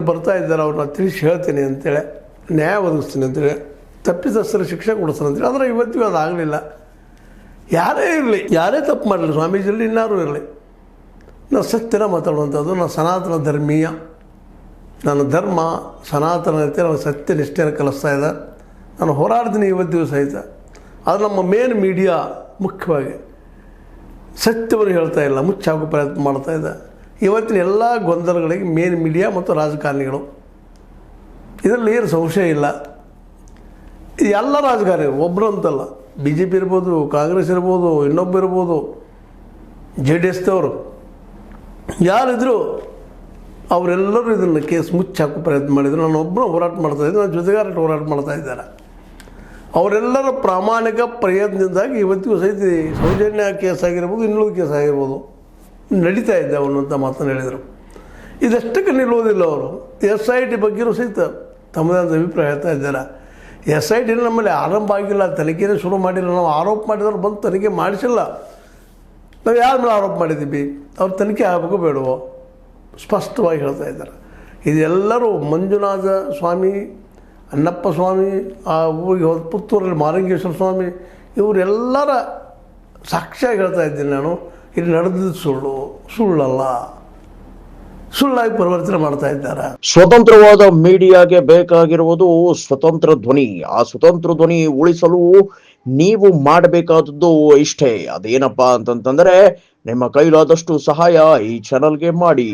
ಬರ್ತಾ ಇದ್ದಾರೆ, ಅವ್ರನ್ನ ತಿಳಿಸಿ ಹೇಳ್ತೀನಿ ಅಂತೇಳಿ, ನ್ಯಾಯ ಒದಗಿಸ್ತೀನಿ ಅಂತೇಳಿ, ತಪ್ಪಿತಸ್ಥರ ಶಿಕ್ಷೆ ಕೊಡಿಸ್ತೀನಿ ಅಂತೇಳಿ. ಆದರೆ ಇವತ್ತಿಗೂ ಅದಾಗಲಿಲ್ಲ. ಯಾರೇ ಇರಲಿ, ಯಾರೇ ತಪ್ಪು ಮಾಡಲಿ, ಸ್ವಾಮೀಜಿಯಲ್ಲಿ ಇನ್ನಾರು ಇರಲಿ, ನಾನು ಸತ್ಯನ ಮಾತಾಡುವಂಥದ್ದು. ನಾನು ಸನಾತನ ಧರ್ಮೀಯ, ನನ್ನ ಧರ್ಮ ಸನಾತನತೆ, ನಾನು ಸತ್ಯ ನಿಷ್ಠೆಯನ್ನು ಕಲಿಸ್ತಾ ಇದೆ. ನಾನು ಹೋರಾಡ್ತೀನಿ ಇವತ್ತಿಗೂ ಸಹಿತ. ಅದು ನಮ್ಮ ಮೇನ್ ಮೀಡಿಯಾ ಮುಖ್ಯವಾಗಿ ಸತ್ಯವನ್ನು ಹೇಳ್ತಾ ಇಲ್ಲ, ಮುಚ್ಚಾಕೋ ಪ್ರಯತ್ನ ಮಾಡ್ತಾ ಇದೆ. ಇವತ್ತಿನ ಎಲ್ಲ ಗೊಂದಲಗಳಿಗೆ ಮೇನ್ ಮೀಡಿಯಾ ಮತ್ತು ರಾಜಕಾರಣಿಗಳು, ಇದರಲ್ಲಿ ಏನು ಸಂಶಯ ಇಲ್ಲ. ಎಲ್ಲ ರಾಜಕಾರಣಿಗಳು ಒಬ್ಬರು ಅಂತಲ್ಲ, ಬಿ ಜೆ ಪಿ ಇರ್ಬೋದು, ಕಾಂಗ್ರೆಸ್ ಇರ್ಬೋದು, ಇನ್ನೊಬ್ಬ ಇರ್ಬೋದು, JDS ದವರು ಯಾರಿದ್ರು ಅವರೆಲ್ಲರೂ ಇದನ್ನು ಕೇಸ್ ಮುಚ್ಚಾಕೋ ಪ್ರಯತ್ನ ಮಾಡಿದರು. ನಾನು ಒಬ್ಬರು ಹೋರಾಟ ಮಾಡ್ತಾಯಿದ್ದೆ, ನನ್ನ ಜೊತೆಗಾರ ಹೋರಾಟ ಮಾಡ್ತಾ ಇದ್ದಾರೆ. ಅವರೆಲ್ಲರ ಪ್ರಾಮಾಣಿಕ ಪ್ರಯತ್ನದಿಂದಾಗಿ ಇವತ್ತಿಗೂ ಸಹಿತ ಸೌಜನ್ಯ ಕೇಸ್ ಆಗಿರ್ಬೋದು, ಇನ್ನೊಂದು ಕೇಸ್ ಆಗಿರ್ಬೋದು ನಡೀತಾ ಇದ್ದೆ ಅನ್ನುವಂಥ ಮಾತನ್ನು ಹೇಳಿದರು. ಇದಷ್ಟಕ್ಕೆ ನಿಲ್ಲೋದಿಲ್ಲ. ಅವರು SIT ಬಗ್ಗೆಯೂ ಸಹಿತ ತಮ್ಮದಾದ ಅಭಿಪ್ರಾಯ ಹೇಳ್ತಾ ಇದ್ದಾರೆ. SIT ನಮ್ಮಲ್ಲಿ ಆರಂಭ ಆಗಿಲ್ಲ, ತನಿಖೆನೇ ಶುರು ಮಾಡಿಲ್ಲ. ನಾವು ಆರೋಪ ಮಾಡಿದವ್ರು ಬಂದು ತನಿಖೆ ಮಾಡಿಸಿಲ್ಲ. ನಾವು ಯಾರ ಮೇಲೆ ಆರೋಪ ಮಾಡಿದ್ದೀವಿ, ಅವ್ರು ತನಿಖೆ ಆಗಬೇಕು ಬೇಡವೋ ಸ್ಪಷ್ಟವಾಗಿ ಹೇಳ್ತಾ ಇದ್ದಾರೆ. ಇದೆಲ್ಲರೂ ಮಂಜುನಾಥ ಸ್ವಾಮಿ, ಅಣ್ಣಪ್ಪ ಸ್ವಾಮಿ, ಆ ಊರಿಗೆ ಹೋದ ಪುತ್ತೂರಲ್ಲಿ ಮಾರಂಗೇಶ್ವರ ಸ್ವಾಮಿ, ಇವರೆಲ್ಲರ ಸಾಕ್ಷಿಯಾಗಿ ಹೇಳ್ತಾ ಇದ್ದೀನಿ ನಾನು. ಇಲ್ಲಿ ನಡೆದಿದ್ದು ಸುಳ್ಳಲ್ಲ, ಸುಳ್ಳಾಗಿ ಪರಿವರ್ತನೆ ಮಾಡ್ತಾ ಇದ್ದಾರೆ. ಸ್ವತಂತ್ರವಾದ ಮೀಡಿಯಾಗೆ ಬೇಕಾಗಿರುವುದು ಸ್ವತಂತ್ರ ಧ್ವನಿ. ಆ ಸ್ವತಂತ್ರ ಧ್ವನಿ ಉಳಿಸಲು ನೀವು ಮಾಡಬೇಕಾದದ್ದು ಇಷ್ಟೇ. ಅದೇನಪ್ಪಾ ಅಂತಂತಂದ್ರೆ ನಿಮ್ಮ ಕೈಲಾದಷ್ಟು ಸಹಾಯ ಈ ಚಾನಲ್ಗೆ ಮಾಡಿ.